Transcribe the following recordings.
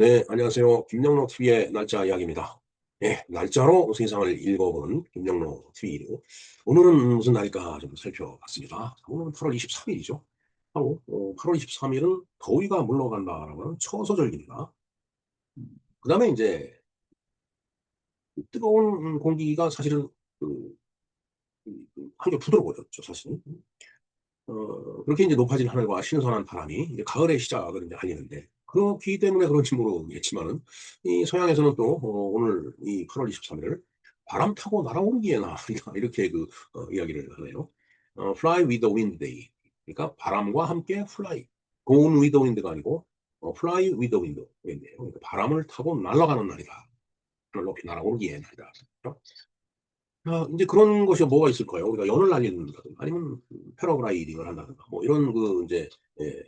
네, 안녕하세요. 김영로 TV의 날짜 이야기입니다. 예, 날짜로 세상을 읽어보는 김영로 TV. 오늘은 무슨 날일까 좀 살펴봤습니다. 오늘은 8월 23일이죠. 바로 8월 23일은 더위가 물러간다라고 하는 처서절기입니다. 그 다음에 이제 뜨거운 공기가 사실은 그, 한결 부드러워졌죠, 사실. 그렇게 이제 높아진 하늘과 신선한 바람이 이제 가을의 시작을 이제 알리는데, 그렇기 때문에 그런지 모르겠지만은, 이 서양에서는 또, 오늘 이 8월 23일을 바람 타고 날아오르기의 날이다. 이렇게 이야기를 하네요. Fly with the Wind Day. 그러니까 바람과 함께 fly. Gone with the wind가 아니고, Fly with the wind. 였네요. 그러니까 바람을 타고 날아가는 날이다. 하늘 높이 날아오르기의 날이다. 그렇죠? 이제 그런 것이 뭐가 있을까요? 우리가 연을 날린다든가 아니면 패러글라이딩을 한다든가 뭐 이런 이제 예,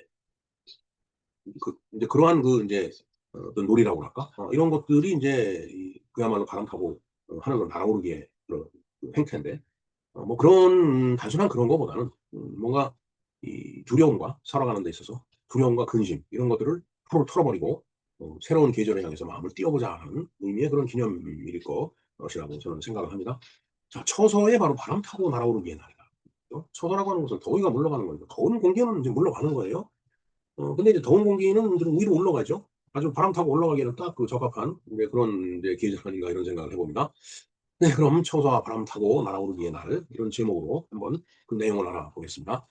이제 그러한 이제 어떤 놀이라고 할까? 이런 것들이 이제 그야말로 바람 타고 하늘로 날아오르기의 그런 행태인데 뭐 그런 단순한 그런 것보다는 뭔가 이 두려움과 살아가는 데 있어서 두려움과 근심 이런 것들을 털어버리고 새로운 계절을 향해서 마음을 띄워보자 하는 의미의 그런 기념일일 것이라고 저는 생각을 합니다. 자, 처서에 바로 바람 타고 날아오르기의 날이다. 처서라고 하는 것은 더위가 물러가는 거니까 더운 공기는 이제 물러가는 거예요. 근데 이제 더운 공기는 좀 위로 올라가죠. 아주 바람 타고 올라가기에는 딱 적합한 이제 그런 이제 계절 아닌가 이런 생각을 해봅니다. 네, 그럼 처서와 바람 타고 날아오르기의 날 이런 제목으로 한번 그 내용을 알아보겠습니다.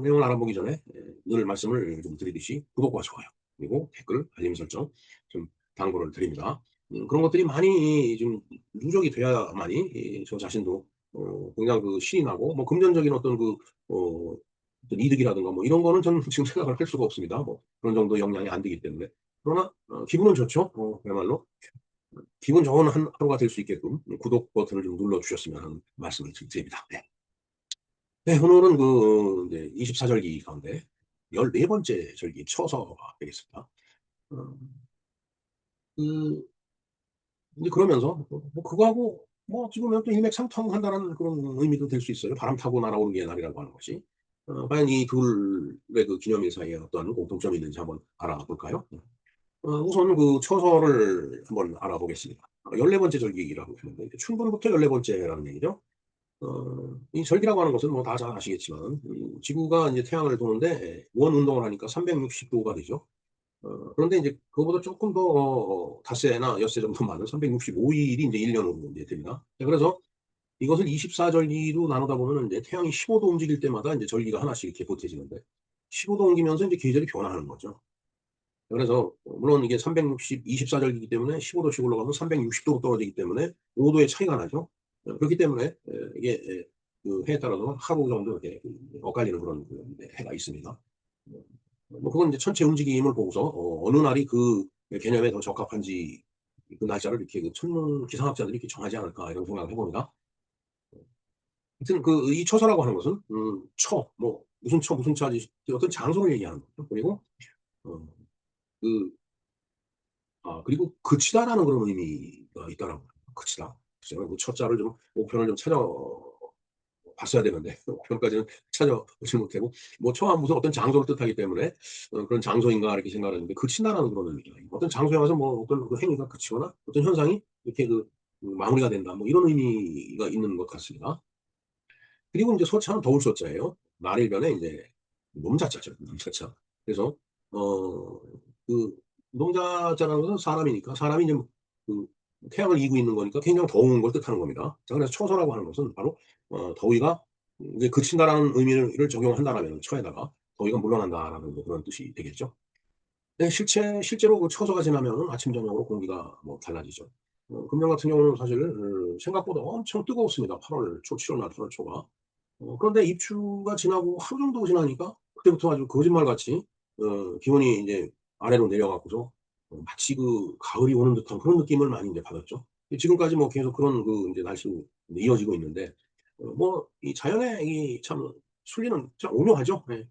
내용을 알아보기 전에 늘 말씀을 좀 드리듯이 구독과 좋아요 그리고 댓글 알림 설정 좀 당부를 드립니다. 그런 것들이 많이 좀 누적이 돼야만이 저 자신도 굉장히 신이 나고 뭐 금전적인 어떤 이득이라든가 뭐 이런 거는 저는 지금 생각을 할 수가 없습니다. 뭐 그런 정도 영향이 안 되기 때문에 그러나 기분은 좋죠. 그야말로 기분 좋은 하루가 될 수 있게끔 구독 버튼을 좀 눌러주셨으면 하는 말씀을 드립니다. 네. 네, 오늘은 이제 24절기 가운데 14번째 절기 처서가 되겠습니다. 어, 그, 이제 그러면서 뭐 그거하고 뭐 어찌 보면 또 일맥상통한다는 그런 의미도 될 수 있어요. 바람 타고 날아오르기의 날이라고 하는 것이. 과연 이 둘의 그 기념일 사이에 어떤 공통점이 있는지 한번 알아볼까요? 우선 처서를 한번 알아보겠습니다. 14번째 절기라고 하는데 춘분부터 14번째라는 얘기죠. 이 절기라고 하는 것은 뭐 다 잘 아시겠지만 지구가 이제 태양을 도는데 원 운동을 하니까 360도가 되죠. 그런데 이제 그거보다 조금 더 닷새나 엿새 정도 많은 365일이 이제 1년으로 이제 됩니다. 네, 그래서 이것을 24절기로 나누다 보면 이제 태양이 15도 움직일 때마다 이제 절기가 하나씩 이렇게 보태지는데 15도 옮기면서 이제 계절이 변화하는 거죠. 그래서 물론 이게 360, 24절기이기 때문에 15도씩 올라가면 360도로 떨어지기 때문에 5도의 차이가 나죠. 그렇기 때문에 이게 그 해에 따라서 하루 정도 이렇게 엇갈리는 그런 해가 있습니다. 뭐 그건 이제 천체 움직임을 보고서 어느 날이 그 개념에 더 적합한지 그 날짜를 이렇게 그 천문 기상학자들이 이렇게 정하지 않을까 이런 생각을 해봅니다. 하여튼 이 처서라고 하는 것은 뭐 무슨 무슨 차지 어떤 장소를 얘기하는 거죠. 그리고 어, 그 그리고 그치다라는 그런 의미가 있더라고요. 그치다. 글쎄요. 그 첫자를 좀 목표를 좀 찾아봤어야 되는데 목표까지는 찾아보지 못하고 뭐 처음 무슨 어떤 장소를 뜻하기 때문에 그런 장소인가 이렇게 생각을 했는데 그친다라는 그런 의미가 어떤 장소에 와서 뭐 어떤 그 행위가 그치거나 어떤 현상이 이렇게 마무리가 된다 뭐 이런 의미가 있는 것 같습니다. 그리고 이제 소자는 더울 소자예요. 말일변에 이제 놈자자죠. 놈자자. 그래서 어 그 노동자자라는 것은 사람이니까 사람이 이제 그 태양을 이고 있는 거니까 굉장히 더운 걸 뜻하는 겁니다. 자, 그래서 처서라고 하는 것은 바로 더위가 이제 그친다라는 의미를 적용한다라면 처에다가 더위가 물러난다라는 뭐 그런 뜻이 되겠죠. 네, 실제로 그 처서가 지나면 아침 저녁으로 공기가 뭐 달라지죠. 금년 같은 경우는 사실 생각보다 엄청 뜨거웠습니다. 8월 초, 7월 말 8월 초가. 그런데 입추가 지나고 하루 정도 지나니까 그때부터 아주 거짓말같이 기온이 이제 아래로 내려가고서 마치 가을이 오는 듯한 그런 느낌을 많이 이제 받았죠. 지금까지 뭐 계속 그런 이제 날씨로 이어지고 있는데 뭐 이 자연의 이 참 순리는 참 오묘하죠. 예.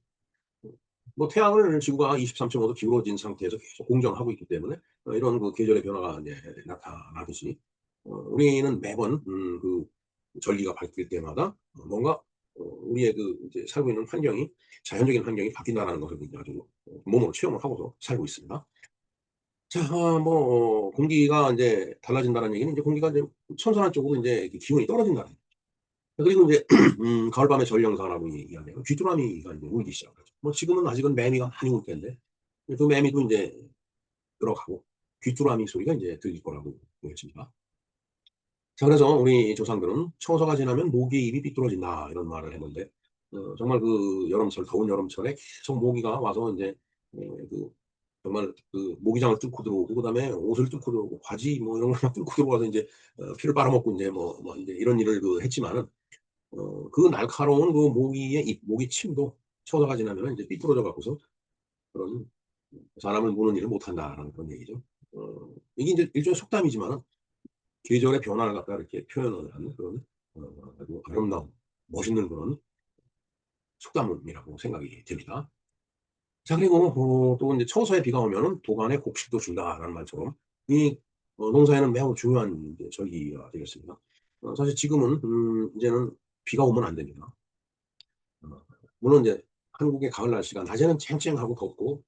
뭐 태양을 지구가 23.5도 기울어진 상태에서 계속 공전을 하고 있기 때문에 이런 계절의 변화가 이제 나타나듯이 우리는 매번 절기가 바뀔 때마다 뭔가 우리의 이제 살고 있는 환경이 자연적인 환경이 바뀐다는 것을 이제 아주 몸으로 체험을 하고서 살고 있습니다. 자, 공기가 인제 달라진다는 얘기는 인제 공기가 인제 선선한 쪽으로 인제 이렇게 기온이 떨어진다는 얘기죠. 그리고 인제 가을밤의 전령사라고 얘기하네요. 귀뚜라미가 인제 울기 시작하죠. 지금은 아직은 매미가 많이 울 텐데 그 매미도 인제 들어가고 귀뚜라미 소리가 인제 들릴 거라고 보여집니다. 자, 그래서 우리 조상들은 "처서가 지나면 모기의 입이 삐뚤어진다." 이런 말을 했는데 정말 그 여름철 더운 여름철에 계속 모기가 와서 인제 그 정말 그 모기장을 뚫고 들어오고 그다음에 옷을 뚫고 들어오고 바지 뭐 이런 걸 막 뚫고 들어와서 인제 피를 빨아먹고 인제 인제 이런 일을 했지만은 그 날카로운 그 모기의 입, 모기침도 처서가 지나면은 인제 삐뚤어져 갖고서 그런 '사람을 무는 일을 못 한다.'라는 그런 얘기죠. 이게 인제 일종의 속담이지만은 계절의 변화를 갖다가 이렇게 표현을 하는 그런 아주 아름다운 멋있는 그런 속담이라고 생각이 됩니다. 자, 그리고 또 인제 "처서에 비가 오면은 도간에 곡식도 준다."라는 말처럼 이 농사에는 매우 중요한 이제 절기가 되겠습니다. 사실 지금은 이제는 비가 오면 안 됩니다. 어 물론 이제 한국의 가을 날씨가 낮에는 쨍쨍하고 덥고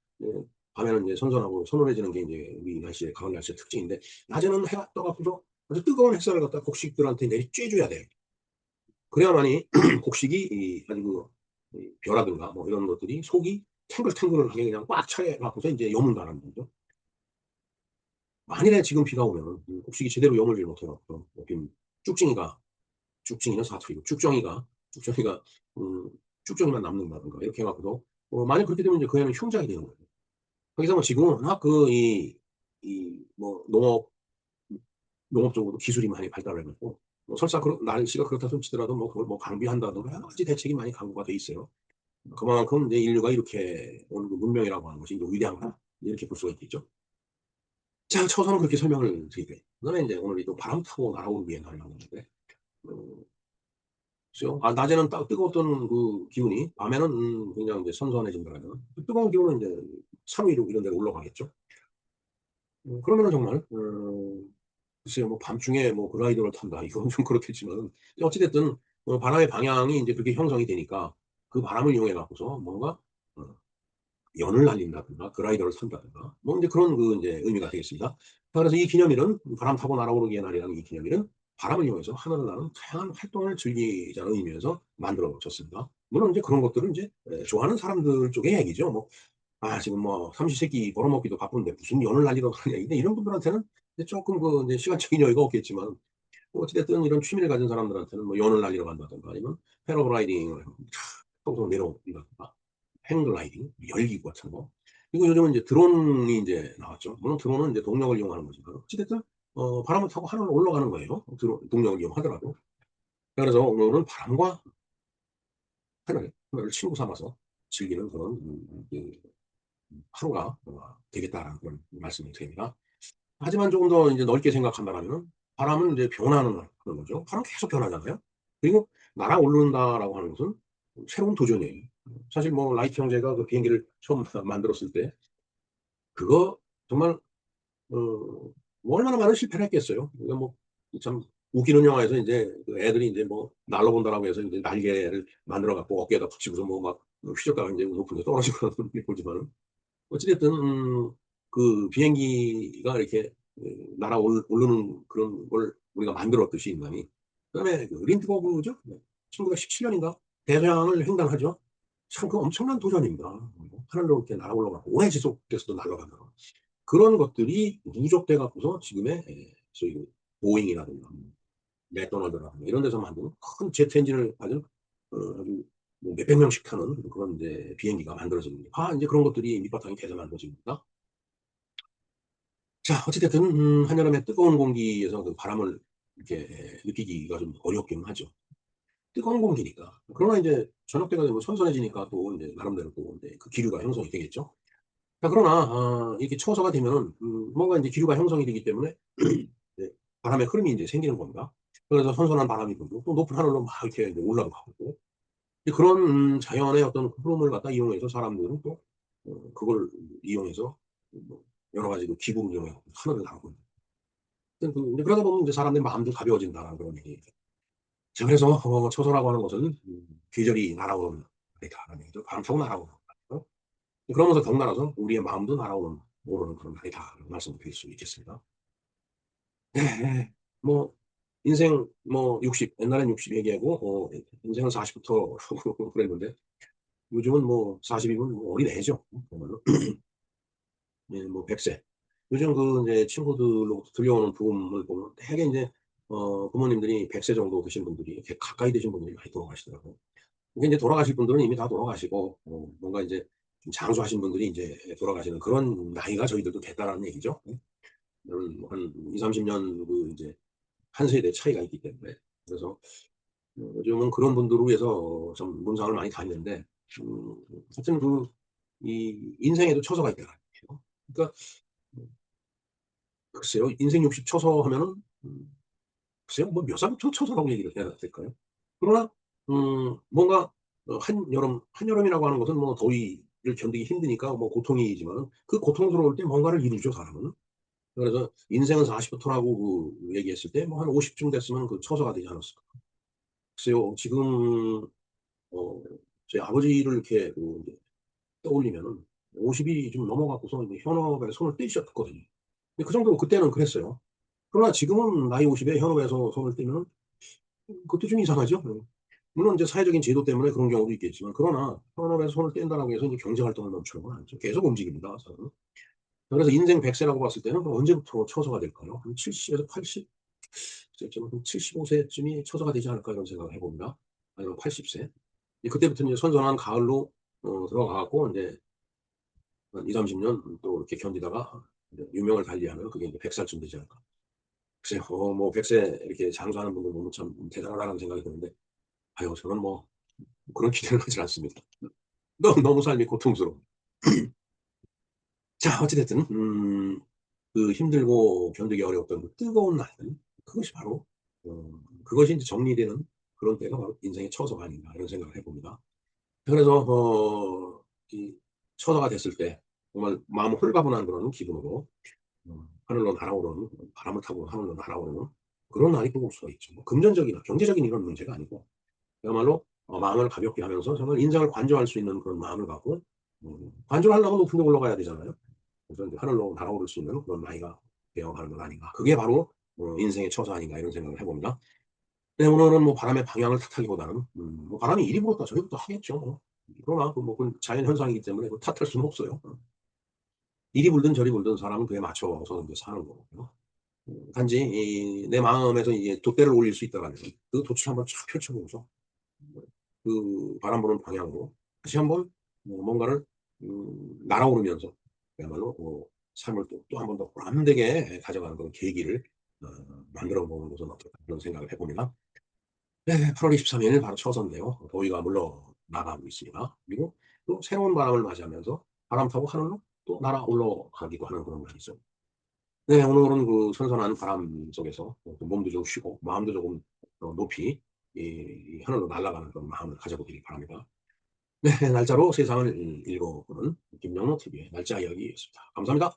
밤에는 이제 선선하고 서늘해지는 게 인제 우리 날씨의 가을 날씨의 특징인데 낮에는 해가 떠 갖고서 아주 뜨거운 햇살을 갖다가 곡식들한테 내리쬐 줘야 돼요. 그래야만이 곡식이 아주 이 벼라든가 뭐 이런 것들이 속이 탱글탱글하게 그냥 꽉 차 갖고서 인제 여문다라는 거죠. 만일에 지금 비가 오면은 곡식이 제대로 여물질 못해 갖고서 빈 쭉쟁이가 쭉쟁이는 사투리고 쭉정이가 음 쭉정이만 남는다든가 이렇게 해 갖고서 만약 그렇게 되면 이제 그 애는 흉작이 되는 거예요. 거기서 지금은 워낙 농업적으로 기술이 많이 발달해 갖고 설사 날씨가 그렇다 손 치더라도 그걸 방비한다든가 여러 가지 대책이 많이 강구가 돼 있어요. 그만큼 이제 인류가 이렇게 온 그 문명이라고 하는 것이 이제 위대하구나 이렇게 볼 수가 있겠죠. 자, 처서는 그렇게 설명을 드리고요. 그다음에 인제 오늘 이 또 바람 타고 날아오르기에 관련한 건데 음 글쎄요. 낮에는 뜨거웠던 그 기운이 밤에는 그냥 이제 선선해진다면 그 뜨거운 기운은 인제 산 위로 이런 데로 올라가겠죠. 그러면은 정말 글쎄요. 밤중에 글라이더를 탄다 이건 좀 그렇겠지만은 어찌 됐든 바람의 방향이 인제 그렇게 형성이 되니까 그 바람을 이용해 갖고서 뭔가 어 연을 날린다든가 글라이더를 탄다든가 인제 그런 그 인제 의미가 되겠습니다. 자, 그래서 이 기념일은 바람 타고 날아오르기의 날이라는 이 기념일은 바람을 이용해서 하늘을 나는 다양한 활동을 즐기자는 의미에서 만들어졌습니다. 물론 인제 그런 것들은 인제 좋아하는 사람들 쪽의 얘기죠. 지금 삼시세끼 벌어먹기도 바쁜데 무슨 연을 날리러 가느냐. 근데 이런 분들한테는 이제 쪼끔 이제 시간적인 여유가 없겠지만 어찌 됐든 이런 취미를 가진 사람들한테는 연을 날리러 간다든가 아니면 패러글라이딩을 평소 내려온다든가 행글라이딩, 열기구 같은 거. 그리고 요즘은 이제 드론이 인제 나왔죠. 물론 드론은 이제 동력을 이용하는 거지만 어찌 됐든 바람을 타고 하늘로 올라가는 거예요, 드론 동력을 이용하더라도. 그래서 오늘은 바람과 하늘을 친구 삼아서 즐기는 그런 하루가 되겠다라는 그런 말씀을 드립니다. 하지만 조금 더 인제 넓게 생각한다라면은 바람은 인제 변하는 그런 거죠. 바람은 계속 변하잖아요. 그리고 날아오른다라고 하는 것은 새로운 도전이에요. 사실 라이트 형제가 그 비행기를 처음 만들었을 때 그거 정말 어 얼마나 많은 실패를 했겠어요. 그러니까 참 웃기는 영화에서 인제 그 애들이 인제 날로 본다라고 해서 인제 날개를 만들어 갖고 어깨에다 붙이고서 막 휘젓다가 인제 높은 데 떨어지고 그러는 걸 보지만은 어찌 됐든 그 비행기가 이렇게 오르는 그런 걸 우리가 만들었듯이 인간이. 그다음에 그 린드버그죠? 네. 1917 년인가 대서양을 횡단하죠. 참 그 엄청난 도전입니다. 하늘로 이렇게 날아 올라가고 오래 지속돼서도 날아가는 그런 것들이 누적돼 갖고서 지금의 소위 그 보잉이라든가 맥도날드라든가 이런 데서 만드는 큰 제트 엔진을 가진 아주 몇백 명씩 타는 그런 이제 비행기가 만들어집니다. 인제 그런 것들이 밑바탕이 돼서 만들어집니다. 자, 어찌 됐든 한여름의 뜨거운 공기에서 그 바람을 이렇게 느끼기가 좀 어렵기는 하죠. 뜨거운 공기니까. 그러나 인제 저녁 때가 되면 선선해지니까 또 인제 나름대로 또 인제 그 기류가 형성이 되겠죠. 자, 그러나 이렇게 처서가 되면은 뭔가 인제 기류가 형성이 되기 때문에 네 바람의 흐름이 인제 생기는 겁니다. 그래서 선선한 바람이 불고 또 높은 하늘로 막 이렇게 이제 올라가고 이제 그런 자연의 어떤 흐름을 갖다 이용해서 사람들은 또 그걸 이용해서 여러 가지 그 기구를 이용해 갖고 하늘을 나르고 인제 그러다 보면 인제 사람들의 마음도 가벼워진다라는 그런 얘기죠. 자, 그래서 처서라고 하는 것은 계절이 날아오는 날이다라는 얘기죠. 바람 타고 날아오는 날이죠. 그러면서 덩달아서 우리의 마음도 날아오는 오르는 그런 날이다. 말씀드릴 수 있겠습니다. 네. 예. 뭐 인생 뭐 60, 옛날엔 60 얘기하고 인생은 40 부터 그랬는데 요즘은 뭐 40 이면 뭐 어린애죠. 정말로. 예 뭐 100 세. 요즘 그 이제 친구들로부터 들려오는 부음을 보면 되게 인제 부모님들이 100세 정도 되신 분들이 이렇게 가까이 되신 분들이 많이 돌아가시더라고요. 이게 인제 돌아가실 분들은 이미 다 돌아가시고 뭔가 인제 좀 장수하신 분들이 인제 돌아가시는 그런 나이가 저희들도 됐다라는 얘기죠. 한 20-30년 그 이제 한 세대 차이가 있기 때문에. 그래서 요즘은 그런 분들을 위해서 좀 문상을 많이 다니는데 하여튼 이 인생에도 처서가 있다라는 얘기예요. 그러니까 글쎄요. 인생 60 처서 하면은 글쎄요. 뭐 몇 살부터 처서라고 얘기를 해야 될까요? 그러나 뭔가 한여름이라고 하는 것은 뭐 더위를 견디기 힘드니까 뭐 고통이지만은 그 고통스러울 때 뭔가를 이루죠, 사람은. 그래서 인생은 40 부터라고 얘기했을 때 뭐 한 50쯤 됐으면 그 처서가 되지 않았을까. 글쎄요. 지금 어 저희 아버지를 이렇게 이제 떠올리면은 50이 좀 넘어 갖고서 이제 현업에 손을 떼셨거든요. 근데 그 정도로 그때는 그랬어요. 그러나 지금은 나이 50에 현업에서 손을 떼면은 그것도 좀 이상하죠. 물론 이제 사회적인 제도 때문에 그런 경우도 있겠지만 그러나 현업에서 손을 뗀다라고 해서 이제 경제 활동을 멈추는 건 아니죠. 계속 움직입니다, 사람은. 그래서 인생 100 세라고 봤을 때는 그 언제부터 처서가 될까요? 한 70 에서 80? 글쎄요. 한 75 세쯤이 처서가 되지 않을까 이런 생각을 해 봅니다. 아니면 80 세. 그때부터 이제 선선한 가을로 들어가 갖고 인제 한 20-30년 또 이렇게 견디다가 이제 유명을 달리하면 그게 인제 100 살쯤 되지 않을까. 글쎄요. 뭐 100세 이렇게 장수하는 분들 보면 참 대단하다는 생각이 드는데 아유 저는 뭐 그런 기대는 하질 않습니다. 너무 삶이 고통스러워. 자 어찌 됐든 그 힘들고 견디기 어려웠던 그 뜨거운 날들 그것이 바로 그것이 인제 정리되는 그런 때가 바로 인생의 처소가 아닌가 이런 생각을 해 봅니다. 그래서 이 처서가 됐을 때 정말 마음 홀가분한 그런 기분으로 하늘로 날아오르는 바람을 타고 하늘로 날아오르는 그런 날이 또 올 수가 있죠. 뭐 금전적이나 경제적인 이런 문제가 아니고 그야말로 마음을 가볍게 하면서 정말 인생을 관조할 수 있는 그런 마음을 갖고 관조를 하려면 높은 데 올라가야 되잖아요. 그래서 인제 하늘로 날아오를 수 있는 그런 나이가 되어 가는 것 아닌가. 그게 바로 인생의 처소 아닌가 이런 생각을 해 봅니다. 네 오늘은 뭐 바람의 방향을 탓하기보다는 뭐 바람이 이리 불었다 저리 불었다 하겠죠 뭐. 그러나 그 뭐 그건 자연 현상이기 때문에 그걸 탓할 수는 없어요. 이리 불든 저리 불든 사람은 그에 맞춰서 인제 사는 거고요. 단지 이 내 마음에서 이게 돛대를 올릴 수 있다라면 그 돛을 한번 쫙 펼쳐 보고서 그 바람 부는 방향으로 다시 한번 뭔가를 날아오르면서 그야말로 삶을 또 한 번 더 보람되게 가져가는 그런 계기를 어 만들어 보는 것은 어떨까 그런 생각을 해 봅니다. 네. 8월 23일 바로 처서인데요. 더위가 물러나가고 있습니다. 그리고 또 새로운 바람을 맞이하면서 바람 타고 하늘로 또 날아 올라가기도 하는 그런 날이죠. 네. 오늘은 그 선선한 바람 속에서 몸도 좀 쉬고 마음도 조금 높이 이 하늘로 날아가는 그런 마음을 가져보기를 바랍니다. 네. 날짜로 세상을 읽어보는 김영로 TV의 날짜 이야기였습니다. 감사합니다.